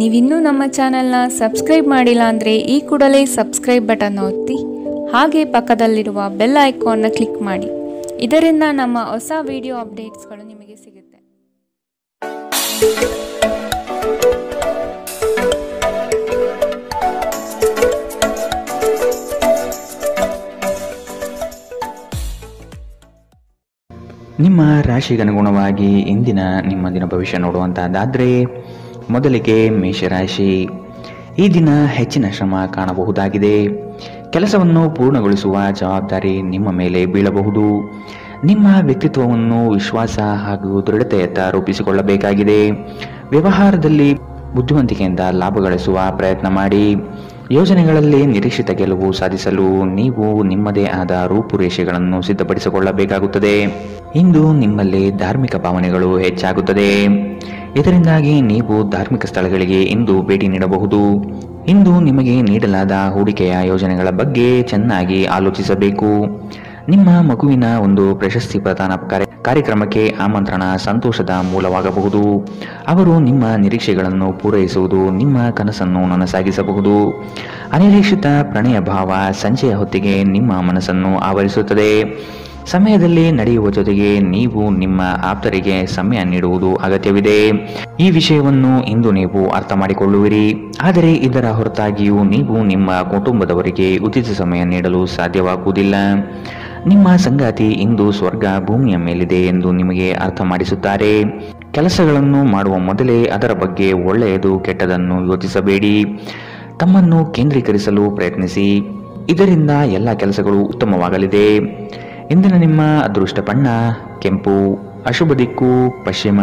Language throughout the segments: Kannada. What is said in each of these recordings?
ನೀವಿನ್ನೂ ನಮ್ಮ ಚಾನೆಲ್ನ ಸಬ್ಸ್ಕ್ರೈಬ್ ಮಾಡಿಲ್ಲ ಅಂದರೆ ಈ ಕೂಡಲೇ ಸಬ್ಸ್ಕ್ರೈಬ್ ಬಟನ್ ಒತ್ತಿ ಹಾಗೆ ಪಕ್ಕದಲ್ಲಿರುವ ಬೆಲ್ ಐಕಾನ್ನ ಕ್ಲಿಕ್ ಮಾಡಿ. ಇದರಿಂದ ನಮ್ಮ ಹೊಸ ವಿಡಿಯೋ ಅಪ್ಡೇಟ್ಸ್ಗಳು ನಿಮಗೆ ಸಿಗುತ್ತೆ. ನಿಮ್ಮ ರಾಶಿಗನುಗುಣವಾಗಿ ಇಂದಿನ ನಿಮ್ಮ ದಿನ ಭವಿಷ್ಯ ನೋಡುವಂತಹದ್ದಾದರೆ ಮೊದಲಿಗೆ ಮೇಷರಾಶಿ. ಈ ದಿನ ಹೆಚ್ಚಿನ ಶ್ರಮ ಕಾಣಬಹುದಾಗಿದೆ. ಕೆಲಸವನ್ನು ಪೂರ್ಣಗೊಳಿಸುವ ಜವಾಬ್ದಾರಿ ನಿಮ್ಮ ಮೇಲೆ ಬೀಳಬಹುದು. ನಿಮ್ಮ ವ್ಯಕ್ತಿತ್ವವನ್ನು ವಿಶ್ವಾಸ ಹಾಗೂ ದೃಢತೆಯತ್ತ ರೂಪಿಸಿಕೊಳ್ಳಬೇಕಾಗಿದೆ. ವ್ಯವಹಾರದಲ್ಲಿ ಬುದ್ಧಿವಂತಿಕೆಯಿಂದ ಲಾಭ ಗಳಿಸುವ ಪ್ರಯತ್ನ ಮಾಡಿ. ಯೋಜನೆಗಳಲ್ಲಿ ನಿರೀಕ್ಷಿತ ಗೆಲುವು ಸಾಧಿಸಲು ನೀವು ನಿಮ್ಮದೇ ಆದ ರೂಪುರೇಷೆಗಳನ್ನು ಸಿದ್ಧಪಡಿಸಿಕೊಳ್ಳಬೇಕಾಗುತ್ತದೆ. ಇಂದು ನಿಮ್ಮಲ್ಲಿ ಧಾರ್ಮಿಕ ಭಾವನೆಗಳು ಹೆಚ್ಚಾಗುತ್ತದೆ. ಇದರಿಂದಾಗಿ ನೀವು ಧಾರ್ಮಿಕ ಸ್ಥಳಗಳಿಗೆ ಇಂದು ಭೇಟಿ ನೀಡಬಹುದು. ಇಂದು ನಿಮಗೆ ನೀಡಲಾದ ಹೂಡಿಕೆಯ ಯೋಜನೆಗಳ ಬಗ್ಗೆ ಚೆನ್ನಾಗಿ ಆಲೋಚಿಸಬೇಕು. ನಿಮ್ಮ ಮಗುವಿನ ಒಂದು ಪ್ರಶಸ್ತಿ ಪ್ರದಾನ ಕಾರ್ಯಕ್ರಮಕ್ಕೆ ಆಮಂತ್ರಣ ಸಂತೋಷದ ಮೂಲವಾಗಬಹುದು. ಅವರು ನಿಮ್ಮ ನಿರೀಕ್ಷೆಗಳನ್ನು ಪೂರೈಸುವುದು ನಿಮ್ಮ ಕನಸನ್ನು ನನಸಾಗಿಸಬಹುದು. ಅನಿರೀಕ್ಷಿತ ಪ್ರಣಯ ಭಾವ ಸಂಜೆಯ ಹೊತ್ತಿಗೆ ನಿಮ್ಮ ಮನಸ್ಸನ್ನು ಆವರಿಸುತ್ತದೆ. ಸಮಯದಲ್ಲಿ ನಡೆಯುವ ಜೊತೆಗೆ ನೀವು ನಿಮ್ಮ ಆಪ್ತರಿಗೆ ಸಮಯ ನೀಡುವುದು ಅಗತ್ಯವಿದೆ. ಈ ವಿಷಯವನ್ನು ಇಂದು ನೀವು ಅರ್ಥ ಮಾಡಿಕೊಳ್ಳುವಿರಿ. ಆದರೆ ಇದರ ಹೊರತಾಗಿಯೂ ನೀವು ನಿಮ್ಮ ಕುಟುಂಬದವರಿಗೆ ಉಚಿತ ಸಮಯ ನೀಡಲು ಸಾಧ್ಯವಾಗುವುದಿಲ್ಲ. ನಿಮ್ಮ ಸಂಗಾತಿ ಇಂದು ಸ್ವರ್ಗ ಭೂಮಿಯ ಮೇಲಿದೆ ಎಂದು ನಿಮಗೆ ಅರ್ಥ ಮಾಡಿಸುತ್ತಾರೆ. ಕೆಲಸಗಳನ್ನು ಮಾಡುವ ಮೊದಲೇ ಅದರ ಬಗ್ಗೆ ಒಳ್ಳೆಯದು ಕೆಟ್ಟದನ್ನು ಯೋಚಿಸಬೇಡಿ. ತಮ್ಮನ್ನು ಕೇಂದ್ರೀಕರಿಸಲು ಪ್ರಯತ್ನಿಸಿ. ಇದರಿಂದ ಎಲ್ಲ ಕೆಲಸಗಳು ಉತ್ತಮವಾಗಲಿದೆ. ಇಂದಿನ ನಿಮ್ಮ ಅದೃಷ್ಟ ಬಣ್ಣ ಕೆಂಪು. ಅಶುಭ ದಿಕ್ಕು ಪಶ್ಚಿಮ.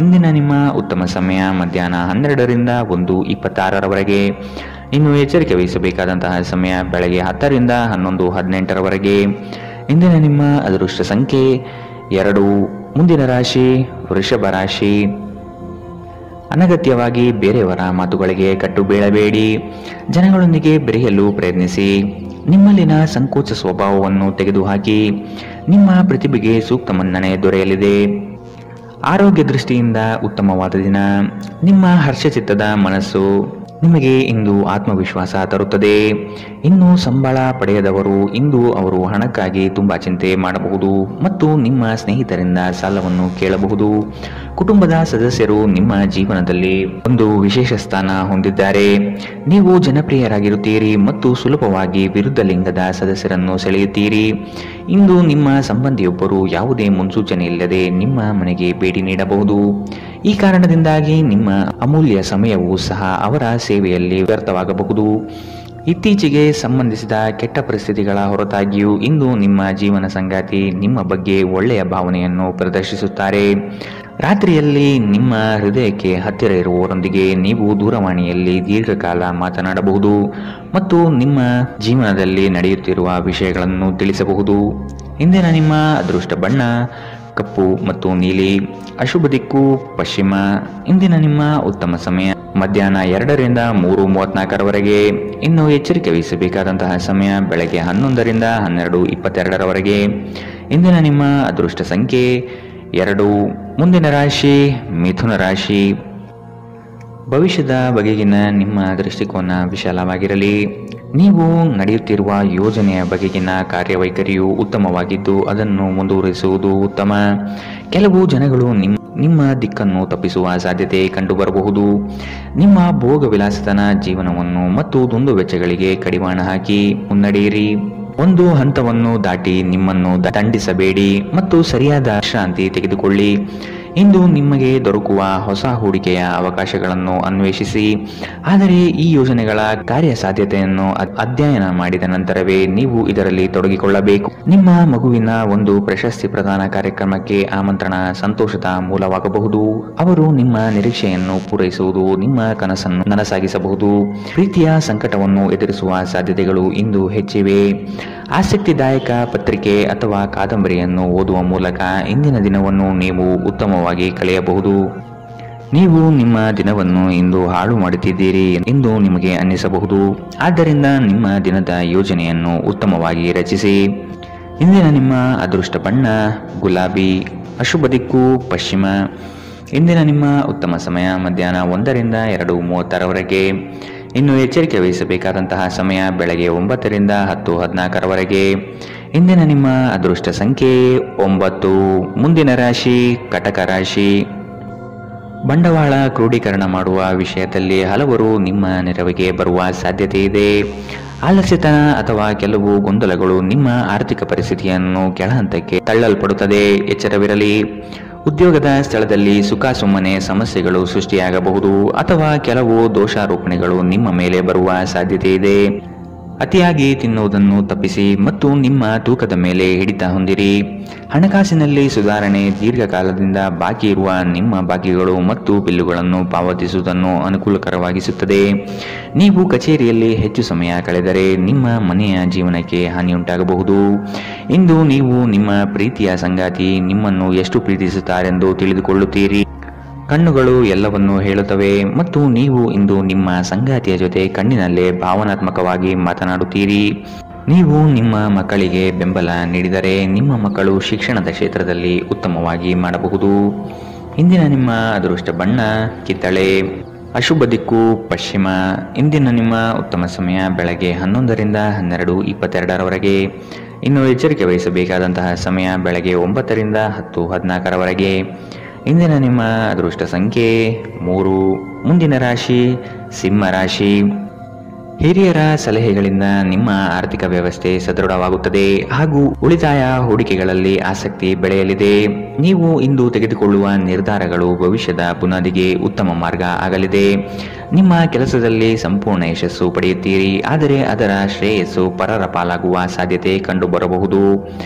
ಇಂದಿನ ನಿಮ್ಮ ಉತ್ತಮ ಸಮಯ ಮಧ್ಯಾಹ್ನ 12ರಿಂದ 1:26ರವರೆಗೆ. ಇನ್ನು ಎಚ್ಚರಿಕೆ ವಹಿಸಬೇಕಾದಂತಹ ಸಮಯ ಬೆಳಗ್ಗೆ 10ರಿಂದ 11:18ರವರೆಗೆ. ಇಂದಿನ ನಿಮ್ಮ ಅದೃಷ್ಟ ಸಂಖ್ಯೆ 2. ಮುಂದಿನ ರಾಶಿ ವೃಷಭ ರಾಶಿ. ಅನಗತ್ಯವಾಗಿ ಬೇರೆಯವರ ಮಾತುಗಳಿಗೆ ಕಟ್ಟು ಬೀಳಬೇಡಿ. ಜನಗಳೊಂದಿಗೆ ಬೆರೆಯಲು ಪ್ರಯತ್ನಿಸಿ. ನಿಮ್ಮಲ್ಲಿನ ಸಂಕೋಚ ಸ್ವಭಾವವನ್ನು ತೆಗೆದುಹಾಕಿ. ನಿಮ್ಮ ಪ್ರತಿಭೆಗೆ ಸೂಕ್ತ ಮನ್ನಣೆ ದೊರೆಯಲಿದೆ. ಆರೋಗ್ಯ ದೃಷ್ಟಿಯಿಂದ ಉತ್ತಮವಾದ ದಿನ. ನಿಮ್ಮ ಹರ್ಷಚಿತ್ತದ ಮನಸ್ಸು ನಿಮಗೆ ಇಂದು ಆತ್ಮವಿಶ್ವಾಸ ತರುತ್ತದೆ. ಇನ್ನು ಸಂಬಳ ಪಡೆಯದವರು ಇಂದು ಅವರು ಹಣಕ್ಕಾಗಿ ತುಂಬಾ ಚಿಂತೆ ಮಾಡಬಹುದು ಮತ್ತು ನಿಮ್ಮ ಸ್ನೇಹಿತರಿಂದ ಸಾಲವನ್ನು ಕೇಳಬಹುದು. ಕುಟುಂಬದ ಸದಸ್ಯರು ನಿಮ್ಮ ಜೀವನದಲ್ಲಿ ಒಂದು ವಿಶೇಷ ಸ್ಥಾನ ಹೊಂದಿದ್ದಾರೆ. ನೀವು ಜನಪ್ರಿಯರಾಗಿರುತ್ತೀರಿ ಮತ್ತು ಸುಲಭವಾಗಿ ವಿರುದ್ಧ ಲಿಂಗದ ಸದಸ್ಯರನ್ನು ಸೆಳೆಯುತ್ತೀರಿ. ಇಂದು ನಿಮ್ಮ ಸಂಬಂಧಿಯೊಬ್ಬರು ಯಾವುದೇ ಮುನ್ಸೂಚನೆ ಇಲ್ಲದೆ ನಿಮ್ಮ ಮನೆಗೆ ಭೇಟಿ ನೀಡಬಹುದು. ಈ ಕಾರಣದಿಂದಾಗಿ ನಿಮ್ಮ ಅಮೂಲ್ಯ ಸಮಯವೂ ಸಹ ಅವರ ಸೇವೆಯಲ್ಲಿ ವ್ಯರ್ಥವಾಗಬಹುದು. ಇತ್ತೀಚೆಗೆ ಸಂಬಂಧಿಸಿದ ಕೆಟ್ಟ ಪರಿಸ್ಥಿತಿಗಳ ಹೊರತಾಗಿಯೂ ಇಂದು ನಿಮ್ಮ ಜೀವನ ಸಂಗಾತಿ ನಿಮ್ಮ ಬಗ್ಗೆ ಒಳ್ಳೆಯ ಭಾವನೆಯನ್ನು ಪ್ರದರ್ಶಿಸುತ್ತಾರೆ. ರಾತ್ರಿಯಲ್ಲಿ ನಿಮ್ಮ ಹೃದಯಕ್ಕೆ ಹತ್ತಿರ ಇರುವವರೊಂದಿಗೆ ನೀವು ದೂರವಾಣಿಯಲ್ಲಿ ದೀರ್ಘಕಾಲ ಮಾತನಾಡಬಹುದು ಮತ್ತು ನಿಮ್ಮ ಜೀವನದಲ್ಲಿ ನಡೆಯುತ್ತಿರುವ ವಿಷಯಗಳನ್ನು ತಿಳಿಸಬಹುದು. ಇಂದಿನ ನಿಮ್ಮ ಅದೃಷ್ಟ ಬಣ್ಣ ಕಪ್ಪು ಮತ್ತು ನೀಲಿ. ಅಶುಭ ದಿಕ್ಕು ಪಶ್ಚಿಮ. ಇಂದಿನ ನಿಮ್ಮ ಉತ್ತಮ ಸಮಯ ಮಧ್ಯಾಹ್ನ 2ರಿಂದ 3:34ರವರೆಗೆ. ಇನ್ನು ಎಚ್ಚರಿಕೆ ವಹಿಸಬೇಕಾದಂತಹ ಸಮಯ ಬೆಳಗ್ಗೆ 11ರಿಂದ 12:22ರವರೆಗೆ. ಇಂದಿನ ನಿಮ್ಮ ಅದೃಷ್ಟ ಸಂಖ್ಯೆ 2. ಮುಂದಿನ ರಾಶಿ ಮಿಥುನ ರಾಶಿ. ಭವಿಷ್ಯದ ಬಗೆಗಿನ ನಿಮ್ಮ ದೃಷ್ಟಿಕೋನ ವಿಶಾಲವಾಗಿರಲಿ. ನೀವು ನಡೆಯುತ್ತಿರುವ ಯೋಜನೆಯ ಬಗೆಗಿನ ಕಾರ್ಯವೈಖರಿಯು ಉತ್ತಮವಾಗಿದ್ದು ಅದನ್ನು ಮುಂದುವರಿಸುವುದು ಉತ್ತಮ. ಕೆಲವು ಜನಗಳು ನಿಮ್ಮ ದಿಕ್ಕನ್ನು ತಪ್ಪಿಸುವ ಸಾಧ್ಯತೆ ಕಂಡುಬರಬಹುದು. ನಿಮ್ಮ ಭೋಗ ವಿಲಾಸತನ ಜೀವನವನ್ನು ಮತ್ತು ದುಂದು ವೆಚ್ಚಗಳಿಗೆ ಕಡಿವಾಣ ಹಾಕಿ ಮುನ್ನಡೆಯಿರಿ. ಒಂದು ಹಂತವನ್ನು ದಾಟಿ ನಿಮ್ಮನ್ನು ದಂಡಿಸಬೇಡಿ ಮತ್ತು ಸರಿಯಾದ ವಿಶ್ರಾಂತಿ ತೆಗೆದುಕೊಳ್ಳಿ. ಇಂದು ನಿಮಗೆ ದೊರಕುವ ಹೊಸ ಹೂಡಿಕೆಯ ಅವಕಾಶಗಳನ್ನು ಅನ್ವೇಷಿಸಿ. ಆದರೆ ಈ ಯೋಜನೆಗಳ ಕಾರ್ಯಸಾಧ್ಯತೆಯನ್ನು ಅಧ್ಯಯನ ಮಾಡಿದ ನಂತರವೇ ನೀವು ಇದರಲ್ಲಿ ತೊಡಗಿಕೊಳ್ಳಬೇಕು. ನಿಮ್ಮ ಮಗುವಿನ ಒಂದು ಪ್ರಶಸ್ತಿ ಪ್ರದಾನ ಕಾರ್ಯಕ್ರಮಕ್ಕೆ ಆಮಂತ್ರಣ ಸಂತೋಷದ ಮೂಲವಾಗಬಹುದು. ಅವರು ನಿಮ್ಮ ನಿರೀಕ್ಷೆಯನ್ನು ಪೂರೈಸುವುದು ನಿಮ್ಮ ಕನಸನ್ನು ನನಸಾಗಿಸಬಹುದು. ಪ್ರೀತಿಯ ಸಂಕಟವನ್ನು ಎದುರಿಸುವ ಸಾಧ್ಯತೆಗಳು ಇಂದು ಹೆಚ್ಚಿವೆ. ಆಸಕ್ತಿದಾಯಕ ಪತ್ರಿಕೆ ಅಥವಾ ಕಾದಂಬರಿಯನ್ನು ಓದುವ ಮೂಲಕ ಇಂದಿನ ದಿನವನ್ನು ನೀವು ಉತ್ತಮವಾಗಿ ಕಳೆಯಬಹುದು. ನೀವು ನಿಮ್ಮ ದಿನವನ್ನು ಇಂದು ಹಾಳು ಮಾಡುತ್ತಿದ್ದೀರಿ ಎಂದು ನಿಮಗೆ ಅನ್ನಿಸಬಹುದು. ಆದ್ದರಿಂದ ನಿಮ್ಮ ದಿನದ ಯೋಜನೆಯನ್ನು ಉತ್ತಮವಾಗಿ ರಚಿಸಿ. ಇಂದಿನ ನಿಮ್ಮ ಅದೃಷ್ಟ ಬಣ್ಣ ಗುಲಾಬಿ. ಅಶುಭ ದಿಕ್ಕು ಪಶ್ಚಿಮ. ಇಂದಿನ ನಿಮ್ಮ ಉತ್ತಮ ಸಮಯ ಮಧ್ಯಾಹ್ನ 1ರಿಂದ 2:30ರವರೆಗೆ. ಇನ್ನು ಎಚ್ಚರಿಕೆ ವಹಿಸಬೇಕಾದಂತಹ ಸಮಯ ಬೆಳಗ್ಗೆ 9ರಿಂದ 10:14ರವರೆಗೆ. ಇಂದಿನ ನಿಮ್ಮ ಅದೃಷ್ಟ ಸಂಖ್ಯೆ 9. ಮುಂದಿನ ರಾಶಿ ಕಟಕ ರಾಶಿ. ಬಂಡವಾಳ ಕ್ರೋಢೀಕರಣ ಮಾಡುವ ವಿಷಯದಲ್ಲಿ ಹಲವರು ನಿಮ್ಮ ನೆರವಿಗೆ ಬರುವ ಸಾಧ್ಯತೆ ಇದೆ. ಆಲಸ್ಯತನ ಅಥವಾ ಕೆಲವು ಗೊಂದಲಗಳು ನಿಮ್ಮ ಆರ್ಥಿಕ ಪರಿಸ್ಥಿತಿಯನ್ನು ಕೆಳಹಂತಕ್ಕೆ ತಳ್ಳಲ್ಪಡುತ್ತದೆ. ಎಚ್ಚರವಿರಲಿ. ಉದ್ಯೋಗದ ಸ್ಥಳದಲ್ಲಿ ಸುಖಾಸುಮ್ಮನೆ ಸಮಸ್ಯೆಗಳು ಸೃಷ್ಟಿಯಾಗಬಹುದು ಅಥವಾ ಕೆಲವು ದೋಷಾರೋಪಣೆಗಳು ನಿಮ್ಮ ಮೇಲೆ ಬರುವ ಸಾಧ್ಯತೆ ಇದೆ. ಅತಿಯಾಗಿ ತಿನ್ನುವುದನ್ನು ತಪ್ಪಿಸಿ ಮತ್ತು ನಿಮ್ಮ ತೂಕದ ಮೇಲೆ ಹಿಡಿತ ಹೊಂದಿರಿ. ಹಣಕಾಸಿನಲ್ಲಿ ಸುಧಾರಣೆ. ದೀರ್ಘಕಾಲದಿಂದ ಬಾಕಿ ಇರುವ ನಿಮ್ಮ ಬಾಕಿಗಳು ಮತ್ತು ಬಿಲ್ಲುಗಳನ್ನು ಪಾವತಿಸುವುದನ್ನು ಅನುಕೂಲಕರವಾಗಿಸುತ್ತದೆ. ನೀವು ಕಚೇರಿಯಲ್ಲಿ ಹೆಚ್ಚು ಸಮಯ ಕಳೆದರೆ ನಿಮ್ಮ ಮನೆಯ ಜೀವನಕ್ಕೆ ಹಾನಿಯುಂಟಾಗಬಹುದು. ಇಂದು ನೀವು ನಿಮ್ಮ ಪ್ರೀತಿಯ ಸಂಗಾತಿ ನಿಮ್ಮನ್ನು ಎಷ್ಟು ಪ್ರೀತಿಸುತ್ತಾರೆಂದು ತಿಳಿದುಕೊಳ್ಳುತ್ತೀರಿ. ಕಣ್ಣುಗಳು ಎಲ್ಲವನ್ನೂ ಹೇಳುತ್ತವೆ ಮತ್ತು ನೀವು ಇಂದು ನಿಮ್ಮ ಸಂಗಾತಿಯ ಜೊತೆ ಕಣ್ಣಿನಲ್ಲೇ ಭಾವನಾತ್ಮಕವಾಗಿ ಮಾತನಾಡುತ್ತೀರಿ. ನೀವು ನಿಮ್ಮ ಮಕ್ಕಳಿಗೆ ಬೆಂಬಲ ನೀಡಿದರೆ ನಿಮ್ಮ ಮಕ್ಕಳು ಶಿಕ್ಷಣದ ಕ್ಷೇತ್ರದಲ್ಲಿ ಉತ್ತಮವಾಗಿ ಮಾಡಬಹುದು. ಇಂದಿನ ನಿಮ್ಮ ಅದೃಷ್ಟ ಬಣ್ಣ ಕಿತ್ತಳೆ. ಅಶುಭ ದಿಕ್ಕು ಪಶ್ಚಿಮ. ಇಂದಿನ ನಿಮ್ಮ ಉತ್ತಮ ಸಮಯ ಬೆಳಗ್ಗೆ 11ರಿಂದ 12:22ರವರೆಗೆ. ಇನ್ನು ಎಚ್ಚರಿಕೆ ವಹಿಸಬೇಕಾದಂತಹ ಸಮಯ ಬೆಳಗ್ಗೆ 9ರಿಂದ 10:14ರವರೆಗೆ. ಇಂದಿನ ನಿಮ್ಮ ಅದೃಷ್ಟ ಸಂಖ್ಯೆ 3. ಮುಂದಿನ ರಾಶಿ ಸಿಂಹ ರಾಶಿ. ಹಿರಿಯರ ಸಲಹೆಗಳಿಂದ ನಿಮ್ಮ ಆರ್ಥಿಕ ವ್ಯವಸ್ಥೆ ಸದೃಢವಾಗುತ್ತದೆ ಹಾಗೂ ಉಳಿತಾಯ ಹೂಡಿಕೆಗಳಲ್ಲಿ ಆಸಕ್ತಿ ಬೆಳೆಯಲಿದೆ. ನೀವು ಇಂದು ತೆಗೆದುಕೊಳ್ಳುವ ನಿರ್ಧಾರಗಳು ಭವಿಷ್ಯದ ಬುನಾದಿಗೆ ಉತ್ತಮ ಮಾರ್ಗ ಆಗಲಿದೆ. ನಿಮ್ಮ ಕೆಲಸದಲ್ಲಿ ಸಂಪೂರ್ಣ ಯಶಸ್ಸು ಪಡೆಯುತ್ತೀರಿ, ಆದರೆ ಅದರ ಶ್ರೇಯಸ್ಸು ಪರರ ಪಾಲಾಗುವ ಸಾಧ್ಯತೆ ಕಂಡುಬರಬಹುದು.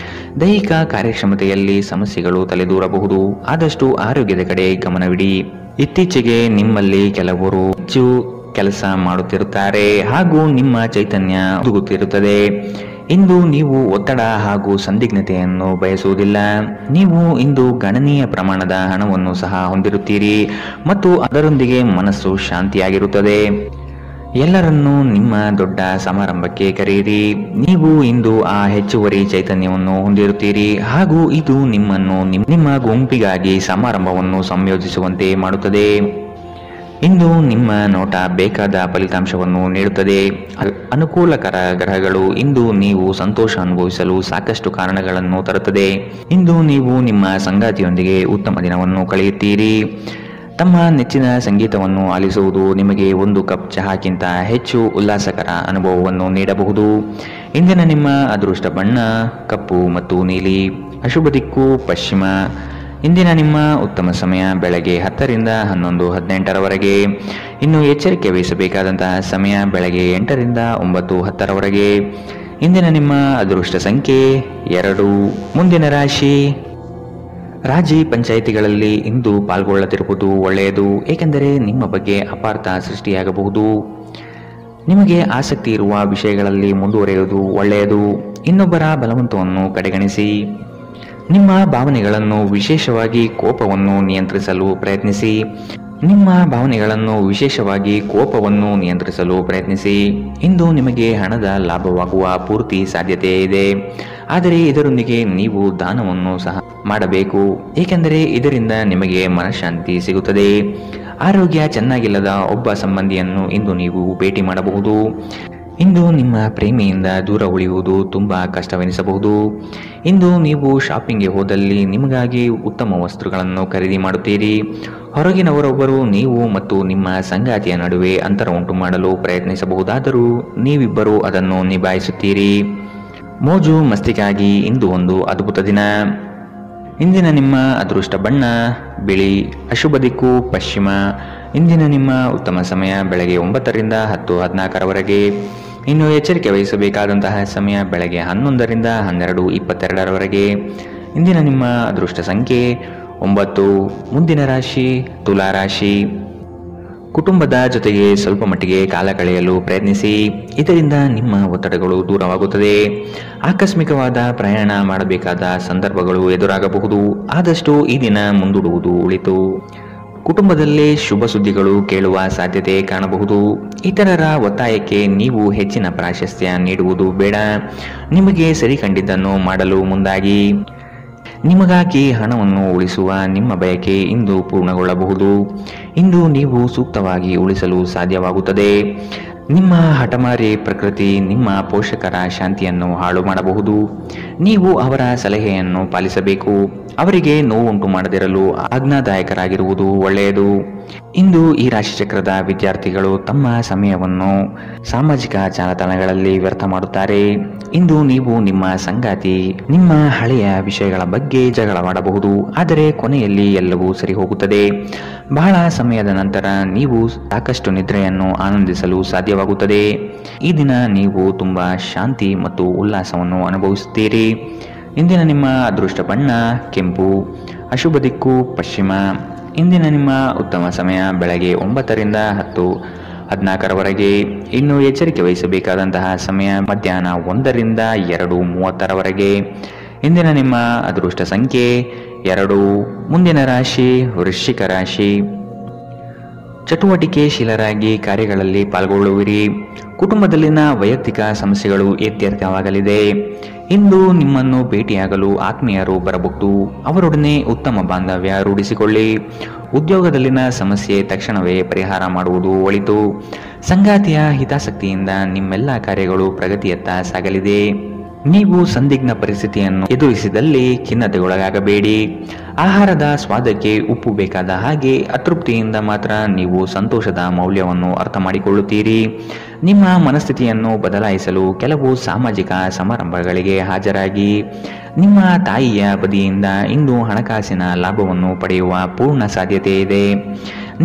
ದೈಹಿಕ ಕಾರ್ಯಕ್ಷಮತೆಯಲ್ಲಿ ಸಮಸ್ಯೆಗಳು ತಲೆದೂರಬಹುದು. ಆದಷ್ಟು ಆರೋಗ್ಯದ ಕಡೆ ಗಮನವಿಡಿ. ಇತ್ತೀಚೆಗೆ ನಿಮ್ಮಲ್ಲಿ ಕೆಲವರು ಹೆಚ್ಚು ಕೆಲಸ ಮಾಡುತ್ತಿರುತ್ತಾರೆ ಹಾಗೂ ನಿಮ್ಮ ಚೈತನ್ಯ ಹುದುಗುತ್ತಿರುತ್ತದೆ. ಇಂದು ನೀವು ಒತ್ತಡ ಹಾಗೂ ಸಂದಿಗ್ಧತೆಯನ್ನು ಬಯಸುವುದಿಲ್ಲ. ನೀವು ಇಂದು ಗಣನೀಯ ಪ್ರಮಾಣದ ಹಣವನ್ನು ಸಹ ಹೊಂದಿರುತ್ತೀರಿ ಮತ್ತು ಅದರೊಂದಿಗೆ ಮನಸ್ಸು ಶಾಂತಿಯಾಗಿರುತ್ತದೆ. ಎಲ್ಲರನ್ನೂ ನಿಮ್ಮ ದೊಡ್ಡ ಸಮಾರಂಭಕ್ಕೆ ಕರೆಯಿರಿ. ನೀವು ಇಂದು ಆ ಹೆಚ್ಚುವರಿ ಚೈತನ್ಯವನ್ನು ಹೊಂದಿರುತ್ತೀರಿ ಹಾಗೂ ಇದು ನಿಮ್ಮನ್ನು ನಿಮ್ಮ ಗುಂಪಿಗಾಗಿ ಸಮಾರಂಭವನ್ನು ಸಂಯೋಜಿಸುವಂತೆ ಮಾಡುತ್ತದೆ. ಇಂದು ನಿಮ್ಮ ನೋಟ ಬೇಕಾದ ಫಲಿತಾಂಶವನ್ನು ನೀಡುತ್ತದೆ. ಅನುಕೂಲಕರ ಗ್ರಹಗಳು ಇಂದು ನೀವು ಸಂತೋಷ ಅನುಭವಿಸಲು ಸಾಕಷ್ಟು ಕಾರಣಗಳನ್ನು ತರುತ್ತದೆ. ಇಂದು ನೀವು ನಿಮ್ಮ ಸಂಗಾತಿಯೊಂದಿಗೆ ಉತ್ತಮ ದಿನವನ್ನು ಕಳೆಯುತ್ತೀರಿ. ತಮ್ಮ ನೆಚ್ಚಿನ ಸಂಗೀತವನ್ನು ಆಲಿಸುವುದು ನಿಮಗೆ ಒಂದು ಕಪ್ ಚಹಾಕ್ಕಿಂತ ಹೆಚ್ಚು ಉಲ್ಲಾಸಕರ ಅನುಭವವನ್ನು ನೀಡಬಹುದು. ಇಂದಿನ ನಿಮ್ಮ ಅದೃಷ್ಟ ಬಣ್ಣ ಕಪ್ಪು ಮತ್ತು ನೀಲಿ. ಅಶುಭ ದಿಕ್ಕು ಪಶ್ಚಿಮ. ಇಂದಿನ ನಿಮ್ಮ ಉತ್ತಮ ಸಮಯ ಬೆಳಗ್ಗೆ 10ರಿಂದ 11:18ರವರೆಗೆ. ಇನ್ನು ಎಚ್ಚರಿಕೆ ವಹಿಸಬೇಕಾದಂತಹ ಸಮಯ ಬೆಳಗ್ಗೆ 8ರಿಂದ 9:10ರವರೆಗೆ. ಇಂದಿನ ನಿಮ್ಮ ಅದೃಷ್ಟ ಸಂಖ್ಯೆ 2. ಮುಂದಿನ ರಾಶಿ ರಾಜಿ ಪಂಚಾಯಿತಿಗಳಲ್ಲಿ ಇಂದು ಪಾಲ್ಗೊಳ್ಳದಿರುವುದು ಒಳ್ಳೆಯದು, ಏಕೆಂದರೆ ನಿಮ್ಮ ಬಗ್ಗೆ ಅಪಾರ್ಥ ಸೃಷ್ಟಿಯಾಗಬಹುದು. ನಿಮಗೆ ಆಸಕ್ತಿ ಇರುವ ವಿಷಯಗಳಲ್ಲಿ ಮುಂದುವರಿಯುವುದು ಒಳ್ಳೆಯದು. ಇನ್ನೊಬ್ಬರ ಬಲವಂತವನ್ನು ಕಡೆಗಣಿಸಿ. ನಿಮ್ಮ ಭಾವನೆಗಳನ್ನು ವಿಶೇಷವಾಗಿ ಕೋಪವನ್ನು ನಿಯಂತ್ರಿಸಲು ಪ್ರಯತ್ನಿಸಿ. ಇಂದು ನಿಮಗೆ ಹಣದ ಲಾಭವಾಗುವ ಪೂರ್ತಿ ಸಾಧ್ಯತೆ ಇದೆ, ಆದರೆ ಇದರೊಂದಿಗೆ ನೀವು ದಾನವನ್ನು ಸಹ ಮಾಡಬೇಕು, ಏಕೆಂದರೆ ಇದರಿಂದ ನಿಮಗೆ ಮನಃಶಾಂತಿ ಸಿಗುತ್ತದೆ. ಆರೋಗ್ಯ ಚೆನ್ನಾಗಿಲ್ಲದ ಒಬ್ಬ ಸಂಬಂಧಿಯನ್ನು ಇಂದು ನೀವು ಭೇಟಿ ಮಾಡಬಹುದು. ಇಂದು ನಿಮ್ಮ ಪ್ರೇಮಿಯಿಂದ ದೂರ ಉಳಿಯುವುದು ತುಂಬ ಕಷ್ಟವೆನಿಸಬಹುದು. ಇಂದು ನೀವು ಶಾಪಿಂಗ್ಗೆ ಹೋದಲ್ಲಿ ನಿಮಗಾಗಿ ಉತ್ತಮ ವಸ್ತುಗಳನ್ನು ಖರೀದಿ ಮಾಡುತ್ತೀರಿ. ಹೊರಗಿನವರೊಬ್ಬರು ನೀವು ಮತ್ತು ನಿಮ್ಮ ಸಂಗಾತಿಯ ನಡುವೆ ಅಂತರ ಉಂಟು ಮಾಡಲು ಪ್ರಯತ್ನಿಸಬಹುದಾದರೂ ನೀವಿಬ್ಬರು ಅದನ್ನು ನಿಭಾಯಿಸುತ್ತೀರಿ. ಮೋಜು ಮಸ್ತಿಗಾಗಿ ಇಂದು ಒಂದು ಅದ್ಭುತ ದಿನ. ಇಂದಿನ ನಿಮ್ಮ ಅದೃಷ್ಟ ಬಣ್ಣ ಬಿಳಿ. ಅಶುಭ ದಿಕ್ಕು ಪಶ್ಚಿಮ. ಇಂದಿನ ನಿಮ್ಮ ಉತ್ತಮ ಸಮಯ ಬೆಳಗ್ಗೆ 9ರಿಂದ 10:14ರವರೆಗೆ. ಇನ್ನು ಎಚ್ಚರಿಕೆ ವಹಿಸಬೇಕಾದಂತಹ ಸಮಯ ಬೆಳಗ್ಗೆ 11ರಿಂದ 12:22ರವರೆಗೆ. ಇಂದಿನ ನಿಮ್ಮ ಅದೃಷ್ಟ ಸಂಖ್ಯೆ 9. ಮುಂದಿನ ರಾಶಿ ತುಲಾ ರಾಶಿ. ಕುಟುಂಬದ ಜೊತೆಗೆ ಸ್ವಲ್ಪ ಮಟ್ಟಿಗೆ ಕಾಲ ಕಳೆಯಲು ಪ್ರಯತ್ನಿಸಿ. ಇದರಿಂದ ನಿಮ್ಮ ಒತ್ತಡಗಳು ದೂರವಾಗುತ್ತದೆ. ಆಕಸ್ಮಿಕವಾದ ಪ್ರಯಾಣ ಮಾಡಬೇಕಾದ ಸಂದರ್ಭಗಳು ಎದುರಾಗಬಹುದು. ಆದಷ್ಟು ಈ ದಿನ ಮುಂದೂಡುವುದು ಒಳಿತು. ಕುಟುಂಬದಲ್ಲಿ ಶುಭ ಸುದ್ದಿಗಳು ಕೇಳುವ ಸಾಧ್ಯತೆ ಕಾಣಬಹುದು. ಇತರರ ಒತ್ತಾಯಕ್ಕೆ ನೀವು ಹೆಚ್ಚಿನ ಪ್ರಾಶಸ್ತ್ಯ ನೀಡುವುದು ಬೇಡ. ನಿಮಗೆ ಸರಿ ಕಂಡಿದ್ದನ್ನು ಮಾಡಲು ಮುಂದಾಗಿ. ನಿಮಗಾಗಿ ಹಣವನ್ನು ಉಳಿಸುವ ನಿಮ್ಮ ಬಯಕೆ ಇಂದು ಪೂರ್ಣಗೊಳ್ಳಬಹುದು. ಇಂದು ನೀವು ಸೂಕ್ತವಾಗಿ ಉಳಿಸಲು ಸಾಧ್ಯವಾಗುತ್ತದೆ. ನಿಮ್ಮ ಹಠಮಾರಿ ಪ್ರಕೃತಿ ನಿಮ್ಮ ಪೋಷಕರ ಶಾಂತಿಯನ್ನು ಹಾಳು ಮಾಡಬಹುದು. ನೀವು ಅವರ ಸಲಹೆಯನ್ನು ಪಾಲಿಸಬೇಕು. ಅವರಿಗೆ ನೋವುಂಟು ಮಾಡದಿರಲು ಆಜ್ಞಾದಾಯಕರಾಗಿರುವುದು ಒಳ್ಳೆಯದು. ಇಂದು ಈ ರಾಶಿಚಕ್ರದ ವಿದ್ಯಾರ್ಥಿಗಳು ತಮ್ಮ ಸಮಯವನ್ನು ಸಾಮಾಜಿಕ ಜಾಲತಾಣಗಳಲ್ಲಿ ವ್ಯರ್ಥ ಮಾಡುತ್ತಾರೆ. ಇಂದು ನೀವು ನಿಮ್ಮ ಸಂಗಾತಿ ನಿಮ್ಮ ಹಳೆಯ ವಿಷಯಗಳ ಬಗ್ಗೆ ಜಗಳವಾಡಬಹುದು. ಆದರೆ ಕೊನೆಯಲ್ಲಿ ಎಲ್ಲವೂ ಸರಿ ಹೋಗುತ್ತದೆ. ಬಹಳ ಸಮಯದ ನಂತರ ನೀವು ಸಾಕಷ್ಟು ನಿದ್ರೆಯನ್ನು ಆನಂದಿಸಲು ಸಾಧ್ಯವಾಗುತ್ತದೆ. ಈ ದಿನ ನೀವು ತುಂಬಾ ಶಾಂತಿ ಮತ್ತು ಉಲ್ಲಾಸವನ್ನು ಅನುಭವಿಸುತ್ತೀರಿ. ಇಂದಿನ ನಿಮ್ಮ ಅದೃಷ್ಟ ಬಣ್ಣ ಕೆಂಪು, ಅಶುಭ ದಿಕ್ಕು ಪಶ್ಚಿಮ. ಇಂದಿನ ನಿಮ್ಮ ಉತ್ತಮ ಸಮಯ ಬೆಳಗ್ಗೆ 9ರಿಂದ 10:14ರವರೆಗೆ. ಇನ್ನು ಎಚ್ಚರಿಕೆ ವಹಿಸಬೇಕಾದಂತಹ ಸಮಯ ಮಧ್ಯಾಹ್ನ 1ರಿಂದ 2:30ರವರೆಗೆ. ಇಂದಿನ ನಿಮ್ಮ ಅದೃಷ್ಟ ಸಂಖ್ಯೆ 2. ಮುಂದಿನ ರಾಶಿ ವೃಶ್ಚಿಕ ರಾಶಿ. ಚಟುವಟಿಕೆಶೀಲರಾಗಿ ಕಾರ್ಯಗಳಲ್ಲಿ ಪಾಲ್ಗೊಳ್ಳುವಿರಿ. ಕುಟುಂಬದಲ್ಲಿನ ವೈಯಕ್ತಿಕ ಸಮಸ್ಯೆಗಳು ಇತ್ಯರ್ಥವಾಗಲಿದೆ. ಇಂದು ನಿಮ್ಮನ್ನು ಭೇಟಿಯಾಗಲು ಆತ್ಮೀಯರು ಬರಬಹುದು. ಅವರೊಡನೆ ಉತ್ತಮ ಬಾಂಧವ್ಯ ರೂಢಿಸಿಕೊಳ್ಳಿ. ಉದ್ಯೋಗದಲ್ಲಿನ ಸಮಸ್ಯೆ ತಕ್ಷಣವೇ ಪರಿಹಾರ ಮಾಡುವುದು ಒಳಿತು. ಸಂಗಾತಿಯ ಹಿತಾಸಕ್ತಿಯಿಂದ ನಿಮ್ಮೆಲ್ಲ ಕಾರ್ಯಗಳು ಪ್ರಗತಿಯತ್ತ ಸಾಗಲಿದೆ. ನೀವು ಸಂದಿಗ್ಧ ಪರಿಸ್ಥಿತಿಯನ್ನು ಎದುರಿಸಿದಲ್ಲಿ ಖಿನ್ನತೆಗೊಳಗಾಗಬೇಡಿ. ಆಹಾರದ ಸ್ವಾದಕ್ಕೆ ಉಪ್ಪು ಬೇಕಾದ ಹಾಗೆ ಅತೃಪ್ತಿಯಿಂದ ಮಾತ್ರ ನೀವು ಸಂತೋಷದ ಮೌಲ್ಯವನ್ನು ಅರ್ಥ ಮಾಡಿಕೊಳ್ಳುತ್ತೀರಿ. ನಿಮ್ಮ ಮನಸ್ಥಿತಿಯನ್ನು ಬದಲಾಯಿಸಲು ಕೆಲವು ಸಾಮಾಜಿಕ ಸಮಾರಂಭಗಳಿಗೆ ಹಾಜರಾಗಿ. ನಿಮ್ಮ ತಾಯಿಯ ಬದಿಯಿಂದ ಇಂದು ಹಣಕಾಸಿನ ಲಾಭವನ್ನು ಪಡೆಯುವ ಪೂರ್ಣ ಸಾಧ್ಯತೆ ಇದೆ.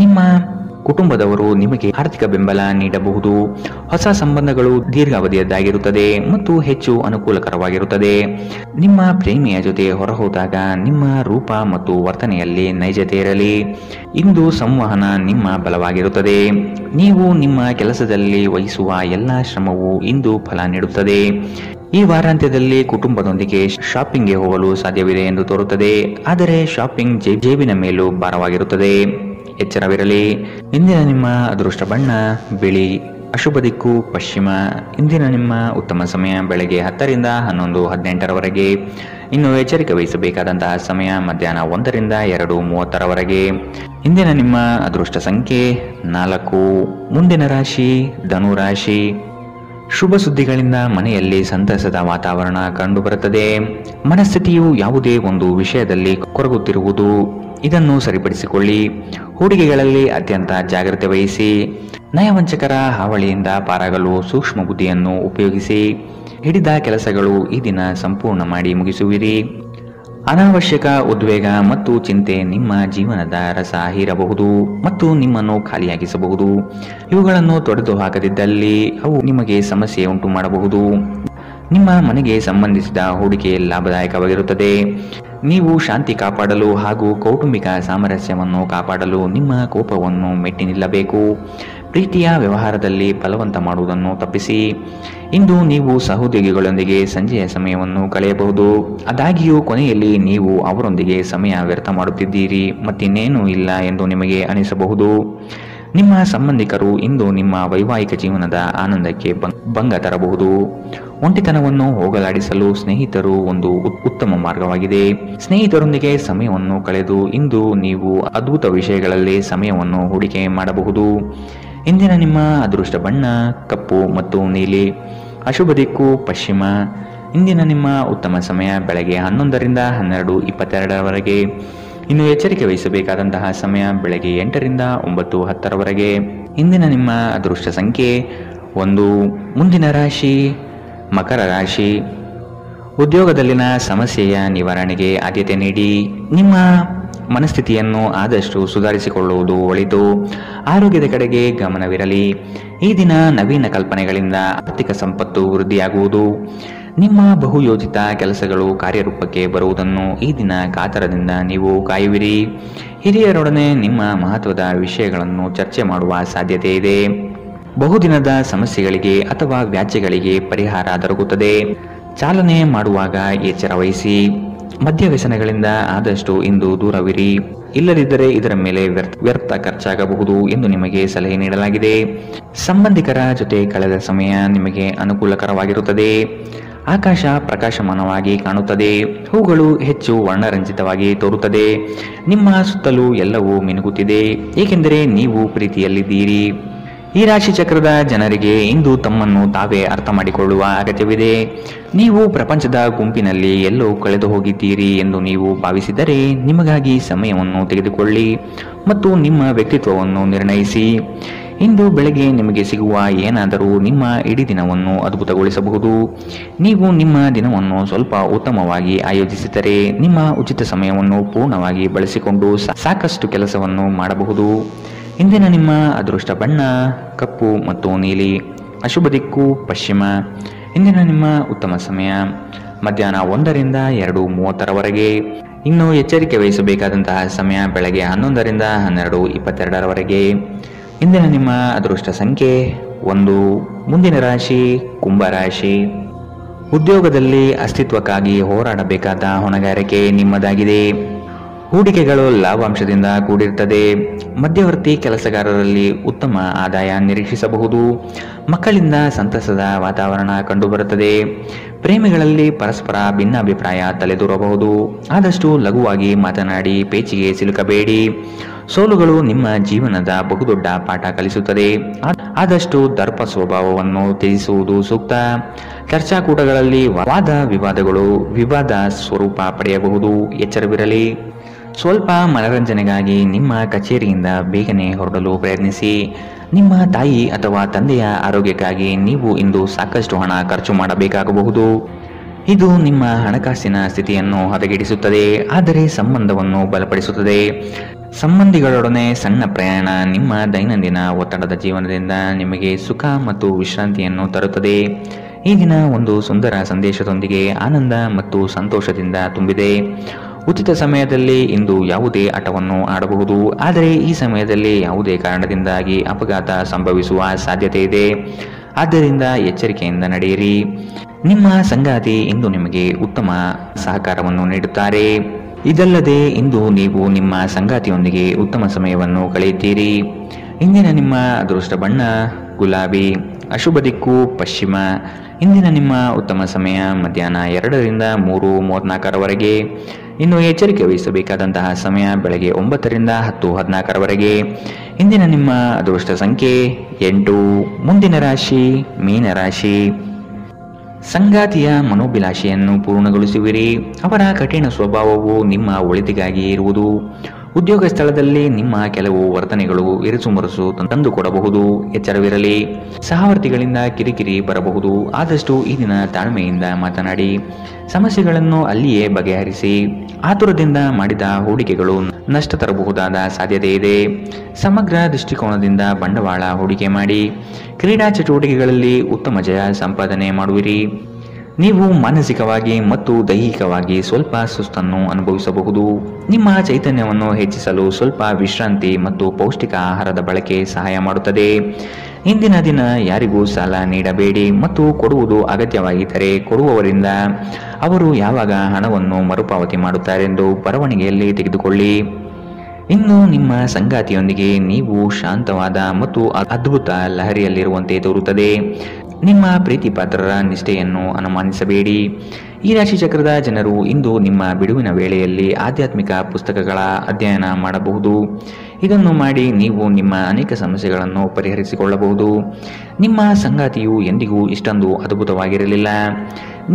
ನಿಮ್ಮ ಕುಟುಂಬದವರು ನಿಮಗೆ ಆರ್ಥಿಕ ಬೆಂಬಲ ನೀಡಬಹುದು. ಹೊಸ ಸಂಬಂಧಗಳು ದೀರ್ಘಾವಧಿಯದ್ದಾಗಿರುತ್ತದೆ ಮತ್ತು ಹೆಚ್ಚು ಅನುಕೂಲಕರವಾಗಿರುತ್ತದೆ. ನಿಮ್ಮ ಪ್ರೇಮಿಯ ಜೊತೆ ಹೊರಹೋದಾಗ ನಿಮ್ಮ ರೂಪ ಮತ್ತು ವರ್ತನೆಯಲ್ಲಿ ನೈಜತೆ ಇರಲಿ. ಇಂದು ಸಂವಹನ ನಿಮ್ಮ ಬಲವಾಗಿರುತ್ತದೆ. ನೀವು ನಿಮ್ಮ ಕೆಲಸದಲ್ಲಿ ವಹಿಸುವ ಎಲ್ಲ ಶ್ರಮವು ಇಂದು ಫಲ ನೀಡುತ್ತದೆ. ಈ ವಾರಾಂತ್ಯದಲ್ಲಿ ಕುಟುಂಬದೊಂದಿಗೆ ಶಾಪಿಂಗ್ಗೆ ಹೋಗಲು ಸಾಧ್ಯವಿದೆ ಎಂದು ತೋರುತ್ತದೆ. ಆದರೆ ಶಾಪಿಂಗ್ ಜೇಬಿನ ಮೇಲೂ ಭಾರವಾಗಿರುತ್ತದೆ. ಎಚ್ಚರವಿರಲಿ. ಇಂದಿನ ನಿಮ್ಮ ಅದೃಷ್ಟ ಬಣ್ಣ ಬಿಳಿ, ಅಶುಭ ದಿಕ್ಕು ಪಶ್ಚಿಮ. ಇಂದಿನ ನಿಮ್ಮ ಉತ್ತಮ ಸಮಯ ಬೆಳಗ್ಗೆ 10ರಿಂದ 11:18ರವರೆಗೆ. ಇನ್ನು ಎಚ್ಚರಿಕೆ ವಹಿಸಬೇಕಾದಂತಹ ಸಮಯ ಮಧ್ಯಾಹ್ನ 1ರಿಂದ 2:30ರವರೆಗೆ. ಇಂದಿನ ನಿಮ್ಮ ಅದೃಷ್ಟ ಸಂಖ್ಯೆ 4. ಮುಂದಿನ ರಾಶಿ ಧನು ರಾಶಿ. ಶುಭ ಸುದ್ದಿಗಳಿಂದ ಮನೆಯಲ್ಲಿ ಸಂತಸದ ವಾತಾವರಣ ಕಂಡುಬರುತ್ತದೆ. ಮನಸ್ಥಿತಿಯು ಯಾವುದೇ ಒಂದು ವಿಷಯದಲ್ಲಿ ಕೊರಗುತ್ತಿರುವುದು, ಇದನ್ನು ಸರಿಪಡಿಸಿಕೊಳ್ಳಿ. ಹೂಡಿಕೆಗಳಲ್ಲಿ ಅತ್ಯಂತ ಜಾಗ್ರತೆ ವಹಿಸಿ. ನಯವಂಚಕರ ಹಾವಳಿಯಿಂದ ಪಾರಾಗಲು ಸೂಕ್ಷ್ಮ ಬುದ್ಧಿಯನ್ನು ಉಪಯೋಗಿಸಿ. ಹಿಡಿದ ಕೆಲಸಗಳು ಈ ದಿನ ಸಂಪೂರ್ಣ ಮಾಡಿ ಮುಗಿಸುವಿರಿ. ಅನಾವಶ್ಯಕ ಉದ್ವೇಗ ಮತ್ತು ಚಿಂತೆ ನಿಮ್ಮ ಜೀವನದ ರಸ ಹೀರಬಹುದು ಮತ್ತು ನಿಮ್ಮನ್ನು ಖಾಲಿಯಾಗಿಸಬಹುದು. ಇವುಗಳನ್ನು ತೊಡೆದು ಹಾಕದಿದ್ದಲ್ಲಿ ಅವು ನಿಮಗೆ ಸಮಸ್ಯೆ ಉಂಟು ಮಾಡಬಹುದು. ನಿಮ್ಮ ಮನೆಗೆ ಸಂಬಂಧಿಸಿದ ಹೂಡಿಕೆ ಲಾಭದಾಯಕವಾಗಿರುತ್ತದೆ. ನೀವು ಶಾಂತಿ ಕಾಪಾಡಲು ಹಾಗೂ ಕೌಟುಂಬಿಕ ಸಾಮರಸ್ಯವನ್ನು ಕಾಪಾಡಲು ನಿಮ್ಮ ಕೋಪವನ್ನು ಮೆಟ್ಟಿ ನಿಲ್ಲಬೇಕು. ಪ್ರೀತಿಯ ವ್ಯವಹಾರದಲ್ಲಿ ಬಲವಂತ ಮಾಡುವುದನ್ನು ತಪ್ಪಿಸಿ. ಇಂದು ನೀವು ಸಹೋದ್ಯೋಗಿಗಳೊಂದಿಗೆ ಸಂಜೆಯ ಸಮಯವನ್ನು ಕಳೆಯಬಹುದು. ಆದಾಗ್ಯೂ ಕೊನೆಯಲ್ಲಿ ನೀವು ಅವರೊಂದಿಗೆ ಸಮಯ ವ್ಯರ್ಥ ಮಾಡುತ್ತಿದ್ದೀರಿ ಮತ್ತಿನ್ನೇನೂ ಇಲ್ಲ ಎಂದು ನಿಮಗೆ ಅನಿಸಬಹುದು. ನಿಮ್ಮ ಸಂಬಂಧಿಕರು ಇಂದು ನಿಮ್ಮ ವೈವಾಹಿಕ ಜೀವನದ ಆನಂದಕ್ಕೆ ಭಂಗ ತರಬಹುದು. ಒಂಟಿತನವನ್ನು ಹೋಗಲಾಡಿಸಲು ಸ್ನೇಹಿತರು ಒಂದು ಉತ್ತಮ ಮಾರ್ಗವಾಗಿದೆ. ಸ್ನೇಹಿತರೊಂದಿಗೆ ಸಮಯವನ್ನು ಕಳೆದು ಇಂದು ನೀವು ಅದ್ಭುತ ವಿಷಯಗಳಲ್ಲಿ ಸಮಯವನ್ನು ಹೂಡಿಕೆ ಮಾಡಬಹುದು. ಇಂದಿನ ನಿಮ್ಮ ಅದೃಷ್ಟ ಬಣ್ಣ ಕಪ್ಪು ಮತ್ತು ನೀಲಿ, ಅಶುಭ ದಿಕ್ಕು ಪಶ್ಚಿಮ. ಇಂದಿನ ನಿಮ್ಮ ಉತ್ತಮ ಸಮಯ ಬೆಳಗ್ಗೆ 11ರಿಂದ 12:22ರವರೆಗೆ. ಇನ್ನು ಎಚ್ಚರಿಕೆ ವಹಿಸಬೇಕಾದಂತಹ ಸಮಯ ಬೆಳಗ್ಗೆ 8ರಿಂದ 9:10ರವರೆಗೆ. ಇಂದಿನ ನಿಮ್ಮ ಅದೃಷ್ಟ ಸಂಖ್ಯೆ 1. ಮುಂದಿನ ರಾಶಿ ಮಕರ ರಾಶಿ. ಉದ್ಯೋಗದಲ್ಲಿನ ಸಮಸ್ಯೆಯ ನಿವಾರಣೆಗೆ ಆದ್ಯತೆ ನೀಡಿ. ನಿಮ್ಮ ಮನಸ್ಥಿತಿಯನ್ನು ಆದಷ್ಟು ಸುಧಾರಿಸಿಕೊಳ್ಳುವುದು ಒಳಿತು. ಆರೋಗ್ಯದ ಕಡೆಗೆ ಗಮನವಿರಲಿ. ಈ ದಿನ ನವೀನ ಕಲ್ಪನೆಗಳಿಂದ ಆರ್ಥಿಕ ಸಂಪತ್ತು ವೃದ್ಧಿಯಾಗುವುದು. ನಿಮ್ಮ ಬಹುಯೋಜಿತ ಕೆಲಸಗಳು ಕಾರ್ಯರೂಪಕ್ಕೆ ಬರುವುದನ್ನು ಈ ದಿನ ಕಾತರದಿಂದ ನೀವು ಕಾಯುವಿರಿ. ಹಿರಿಯರೊಡನೆ ನಿಮ್ಮ ಮಹತ್ವದ ವಿಷಯಗಳನ್ನು ಚರ್ಚೆ ಮಾಡುವ ಸಾಧ್ಯತೆ ಇದೆ. ಬಹುದಿನದ ಸಮಸ್ಯೆಗಳಿಗೆ ಅಥವಾ ವ್ಯಾಜ್ಯಗಳಿಗೆ ಪರಿಹಾರ ದೊರಕುತ್ತದೆ. ಚಾಲನೆ ಮಾಡುವಾಗ ಎಚ್ಚರ ವಹಿಸಿ. ಮದ್ಯ ವ್ಯಸನಗಳಿಂದ ಆದಷ್ಟು ಇಂದು ದೂರವಿರಿ. ಇಲ್ಲದಿದ್ದರೆ ಇದರ ಮೇಲೆ ವ್ಯರ್ಥ ಖರ್ಚಾಗಬಹುದು ಎಂದು ನಿಮಗೆ ಸಲಹೆ ನೀಡಲಾಗಿದೆ. ಸಂಬಂಧಿಕರ ಜೊತೆ ಕಳೆದ ಸಮಯ ನಿಮಗೆ ಅನುಕೂಲಕರವಾಗಿರುತ್ತದೆ. ಆಕಾಶ ಪ್ರಕಾಶಮಾನವಾಗಿ ಕಾಣುತ್ತದೆ. ಹೂಗಳು ಹೆಚ್ಚು ವರ್ಣರಂಜಿತವಾಗಿ ತೋರುತ್ತದೆ. ನಿಮ್ಮ ಸುತ್ತಲೂ ಎಲ್ಲವೂ ಮಿನುಗುತ್ತಿದೆ, ಏಕೆಂದರೆ ನೀವು ಪ್ರೀತಿಯಲ್ಲಿದ್ದೀರಿ. ಈ ರಾಶಿ ಚಕ್ರದ ಜನರಿಗೆ ಇಂದು ತಮ್ಮನ್ನು ತಾವೇ ಅರ್ಥ ಮಾಡಿಕೊಳ್ಳುವ ಅಗತ್ಯವಿದೆ. ನೀವು ಪ್ರಪಂಚದ ಗುಂಪಿನಲ್ಲಿ ಎಲ್ಲೋ ಕಳೆದು ಹೋಗಿದ್ದೀರಿ ಎಂದು ನೀವು ಭಾವಿಸಿದರೆ ನಿಮಗಾಗಿ ಸಮಯವನ್ನು ತೆಗೆದುಕೊಳ್ಳಿ ಮತ್ತು ನಿಮ್ಮ ವ್ಯಕ್ತಿತ್ವವನ್ನು ನಿರ್ಣಯಿಸಿ. ಇಂದು ಬೆಳಗ್ಗೆ ನಿಮಗೆ ಸಿಗುವ ಏನಾದರೂ ನಿಮ್ಮ ಇಡೀ ದಿನವನ್ನು ಅದ್ಭುತಗೊಳಿಸಬಹುದು. ನೀವು ನಿಮ್ಮ ದಿನವನ್ನು ಸ್ವಲ್ಪ ಉತ್ತಮವಾಗಿ ಆಯೋಜಿಸಿದರೆ ನಿಮ್ಮ ಉಚಿತ ಸಮಯವನ್ನು ಪೂರ್ಣವಾಗಿ ಬಳಸಿಕೊಂಡು ಸಾಕಷ್ಟು ಕೆಲಸವನ್ನು ಮಾಡಬಹುದು. ಇಂದಿನ ನಿಮ್ಮ ಅದೃಷ್ಟ ಬಣ್ಣ ಕಪ್ಪು ಮತ್ತು ನೀಲಿ. ಅಶುಭ ದಿಕ್ಕು ಪಶ್ಚಿಮ. ಇಂದಿನ ನಿಮ್ಮ ಉತ್ತಮ ಸಮಯ ಮಧ್ಯಾಹ್ನ 1 ರಿಂದ 2:30ರವರೆಗೆ. ಇನ್ನು ಎಚ್ಚರಿಕೆ ವಹಿಸಬೇಕಾದಂತಹ ಸಮಯ ಬೆಳಗ್ಗೆ 11 ರಿಂದ 12:22ರವರೆಗೆ. ಇಂದಿನ ನಿಮ್ಮ ಅದೃಷ್ಟ ಸಂಖ್ಯೆ 1. ಮುಂದಿನ ರಾಶಿ ಕುಂಭರಾಶಿ. ಉದ್ಯೋಗದಲ್ಲಿ ಅಸ್ತಿತ್ವಕ್ಕಾಗಿ ಹೋರಾಡಬೇಕಾದ ಹೊಣೆಗಾರಿಕೆ ನಿಮ್ಮದಾಗಿದೆ. ಹೂಡಿಕೆಗಳು ಲಾಭಾಂಶದಿಂದ ಕೂಡಿರುತ್ತದೆ. ಮಧ್ಯವರ್ತಿ ಕೆಲಸಗಾರರಲ್ಲಿ ಉತ್ತಮ ಆದಾಯ ನಿರೀಕ್ಷಿಸಬಹುದು. ಮಕ್ಕಳಿಂದ ಸಂತಸದ ವಾತಾವರಣ ಕಂಡುಬರುತ್ತದೆ. ಪ್ರೇಮಿಗಳಲ್ಲಿ ಪರಸ್ಪರ ಭಿನ್ನಾಭಿಪ್ರಾಯ ತಲೆದೂರಬಹುದು. ಆದಷ್ಟು ಲಘುವಾಗಿ ಮಾತನಾಡಿ ಪೇಚಿಗೆ ಸಿಲುಕಬೇಡಿ. ಸೋಲುಗಳು ನಿಮ್ಮ ಜೀವನದ ಬಹುದೊಡ್ಡ ಪಾಠ ಕಲಿಸುತ್ತದೆ. ಆದಷ್ಟು ದರ್ಪ ಸ್ವಭಾವವನ್ನು ತ್ಯಜಿಸುವುದು ಸೂಕ್ತ. ಚರ್ಚಾಕೂಟಗಳಲ್ಲಿ ವಾದ ವಿವಾದಗಳು ವಿವಾದ ಸ್ವರೂಪ ಪಡೆಯಬಹುದು, ಎಚ್ಚರವಿರಲಿ. ಸ್ವಲ್ಪ ಮನರಂಜನೆಗಾಗಿ ನಿಮ್ಮ ಕಚೇರಿಯಿಂದ ಬೇಗನೆ ಹೊರಡಲು ಪ್ರಯತ್ನಿಸಿ. ನಿಮ್ಮ ತಾಯಿ ಅಥವಾ ತಂದೆಯ ಆರೋಗ್ಯಕ್ಕಾಗಿ ನೀವು ಇಂದು ಸಾಕಷ್ಟು ಹಣ ಖರ್ಚು ಮಾಡಬೇಕಾಗಬಹುದು. ಇದು ನಿಮ್ಮ ಹಣಕಾಸಿನ ಸ್ಥಿತಿಯನ್ನು ಹದಗೆಡಿಸುತ್ತದೆ, ಆದರೆ ಸಂಬಂಧವನ್ನು ಬಲಪಡಿಸುತ್ತದೆ. ಸಂಬಂಧಿಗಳೊಡನೆ ಸಣ್ಣ ಪ್ರಯಾಣ ನಿಮ್ಮ ದೈನಂದಿನ ಒತ್ತಡದ ಜೀವನದಿಂದ ನಿಮಗೆ ಸುಖ ಮತ್ತು ವಿಶ್ರಾಂತಿಯನ್ನು ತರುತ್ತದೆ. ಈ ದಿನ ಒಂದು ಸುಂದರ ಸಂದೇಶದೊಂದಿಗೆ ಆನಂದ ಮತ್ತು ಸಂತೋಷದಿಂದ ತುಂಬಿದೆ. ಉಚಿತ ಸಮಯದಲ್ಲಿ ಇಂದು ಯಾವುದೇ ಆಟವನ್ನು ಆಡಬಹುದು, ಆದರೆ ಈ ಸಮಯದಲ್ಲಿ ಯಾವುದೇ ಕಾರಣದಿಂದಾಗಿ ಅಪಘಾತ ಸಂಭವಿಸುವ ಸಾಧ್ಯತೆ ಇದೆ. ಆದ್ದರಿಂದ ಎಚ್ಚರಿಕೆಯಿಂದ ನಡೆಯಿರಿ. ನಿಮ್ಮ ಸಂಗಾತಿ ಇಂದು ನಿಮಗೆ ಉತ್ತಮ ಸಹಕಾರವನ್ನು ನೀಡುತ್ತಾರೆ. ಇದಲ್ಲದೆ ಇಂದು ನೀವು ನಿಮ್ಮ ಸಂಗಾತಿಯೊಂದಿಗೆ ಉತ್ತಮ ಸಮಯವನ್ನು ಕಳೆಯುತ್ತೀರಿ. ಇಂದಿನ ನಿಮ್ಮ ಅದೃಷ್ಟ ಬಣ್ಣ ಗುಲಾಬಿ. ಅಶುಭ ದಿಕ್ಕು ಪಶ್ಚಿಮ. ಇಂದಿನ ನಿಮ್ಮ ಉತ್ತಮ ಸಮಯ ಮಧ್ಯಾಹ್ನ 2 ರಿಂದ 3:34ರವರೆಗೆ. ಇನ್ನು ಎಚ್ಚರಿಕೆ ವಹಿಸಬೇಕಾದಂತಹ ಸಮಯ ಬೆಳಗ್ಗೆ 9 ರಿಂದ 10:14ರವರೆಗೆ. ಇಂದಿನ ನಿಮ್ಮ ಅದೃಷ್ಟ ಸಂಖ್ಯೆ 8. ಮುಂದಿನ ರಾಶಿ ಮೀನರಾಶಿ. ಸಂಗಾತಿಯ ಮನೋಭಿಲಾಷೆಯನ್ನು ಪೂರ್ಣಗೊಳಿಸುವಿರಿ. ಅವರ ಕಠಿಣ ಸ್ವಭಾವವು ನಿಮ್ಮ ಒಳಿತಿಗಾಗಿ ಇರುವುದು. ಉದ್ಯೋಗ ಸ್ಥಳದಲ್ಲಿ ನಿಮ್ಮ ಕೆಲವು ವರ್ತನೆಗಳು ಇರಿಸುಮುರುಸು ತಂದುಕೊಡಬಹುದು, ಎಚ್ಚರವಿರಲಿ. ಸಹವರ್ತಿಗಳಿಂದ ಕಿರಿಕಿರಿ ಬರಬಹುದು. ಆದಷ್ಟು ಈ ದಿನ ತಾಳ್ಮೆಯಿಂದ ಮಾತನಾಡಿ ಸಮಸ್ಯೆಗಳನ್ನು ಅಲ್ಲಿಯೇ ಬಗೆಹರಿಸಿ. ಆತುರದಿಂದ ಮಾಡಿದ ಹೂಡಿಕೆಗಳು ನಷ್ಟ ತರಬಹುದಾದ ಸಾಧ್ಯತೆ ಇದೆ. ಸಮಗ್ರ ದೃಷ್ಟಿಕೋನದಿಂದ ಬಂಡವಾಳ ಹೂಡಿಕೆ ಮಾಡಿ. ಕ್ರೀಡಾ ಚಟುವಟಿಕೆಗಳಲ್ಲಿ ಉತ್ತಮ ಜಯ ಸಂಪಾದನೆ ಮಾಡುವಿರಿ. ನೀವು ಮಾನಸಿಕವಾಗಿ ಮತ್ತು ದೈಹಿಕವಾಗಿ ಸ್ವಲ್ಪ ಸುಸ್ತನ್ನು ಅನುಭವಿಸಬಹುದು. ನಿಮ್ಮ ಚೈತನ್ಯವನ್ನು ಹೆಚ್ಚಿಸಲು ಸ್ವಲ್ಪ ವಿಶ್ರಾಂತಿ ಮತ್ತು ಪೌಷ್ಟಿಕ ಆಹಾರದ ಬಳಕೆ ಸಹಾಯ ಮಾಡುತ್ತದೆ. ಇಂದಿನ ದಿನ ಯಾರಿಗೂ ಸಾಲ ನೀಡಬೇಡಿ ಮತ್ತು ಕೊಡುವುದು ಅಗತ್ಯವಾಗಿದ್ದರೆ ಕೊಡುವವರಿಂದ ಅವರು ಯಾವಾಗ ಹಣವನ್ನು ಮರುಪಾವತಿ ಮಾಡುತ್ತಾರೆಂದು ಬರವಣಿಗೆಯಲ್ಲಿ ತೆಗೆದುಕೊಳ್ಳಿ. ಇನ್ನು ನಿಮ್ಮ ಸಂಗಾತಿಯೊಂದಿಗೆ ನೀವು ಶಾಂತವಾದ ಮತ್ತು ಅದ್ಭುತ ಲಹರಿಯಲ್ಲಿರುವಂತೆ ತೋರುತ್ತದೆ. ನಿಮ್ಮ ಪ್ರೀತಿ ಪಾತ್ರರ ನಿಷ್ಠೆಯನ್ನು ಅನುಮಾನಿಸಬೇಡಿ. ಈ ರಾಶಿ ಚಕ್ರದ ಜನರು ಇಂದು ನಿಮ್ಮ ಬಿಡುವಿನ ವೇಳೆಯಲ್ಲಿ ಆಧ್ಯಾತ್ಮಿಕ ಪುಸ್ತಕಗಳ ಅಧ್ಯಯನ ಮಾಡಬಹುದು. ಇದನ್ನು ಮಾಡಿ ನೀವು ನಿಮ್ಮ ಅನೇಕ ಸಮಸ್ಯೆಗಳನ್ನು ಪರಿಹರಿಸಿಕೊಳ್ಳಬಹುದು. ನಿಮ್ಮ ಸಂಗಾತಿಯು ಎಂದಿಗೂ ಇಷ್ಟೊಂದು ಅದ್ಭುತವಾಗಿರಲಿಲ್ಲ.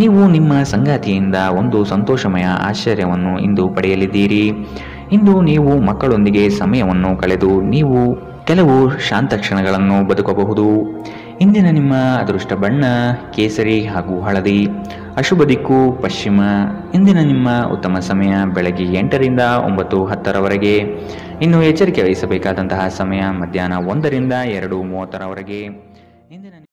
ನೀವು ನಿಮ್ಮ ಸಂಗಾತಿಯಿಂದ ಒಂದು ಸಂತೋಷಮಯ ಆಶ್ಚರ್ಯವನ್ನು ಇಂದು ಪಡೆಯಲಿದ್ದೀರಿ. ಇಂದು ನೀವು ಮಕ್ಕಳೊಂದಿಗೆ ಸಮಯವನ್ನು ಕಳೆದು ನೀವು ಕೆಲವು ಶಾಂತ ಕ್ಷಣಗಳನ್ನು ಬದುಕಬಹುದು. ಇಂದಿನ ನಿಮ್ಮ ಅದೃಷ್ಟ ಬಣ್ಣ ಕೇಸರಿ ಹಾಗೂ ಹಳದಿ. ಅಶುಭ ದಿಕ್ಕು ಪಶ್ಚಿಮ. ಇಂದಿನ ನಿಮ್ಮ ಉತ್ತಮ ಸಮಯ ಬೆಳಗ್ಗೆ 8 ರಿಂದ 9:10ರವರೆಗೆ. ಇನ್ನು ಎಚ್ಚರಿಕೆ ವಹಿಸಬೇಕಾದಂತಹ ಸಮಯ ಮಧ್ಯಾಹ್ನ 1 ರಿಂದ 2:30ರವರೆಗೆ. ಇಂದಿನ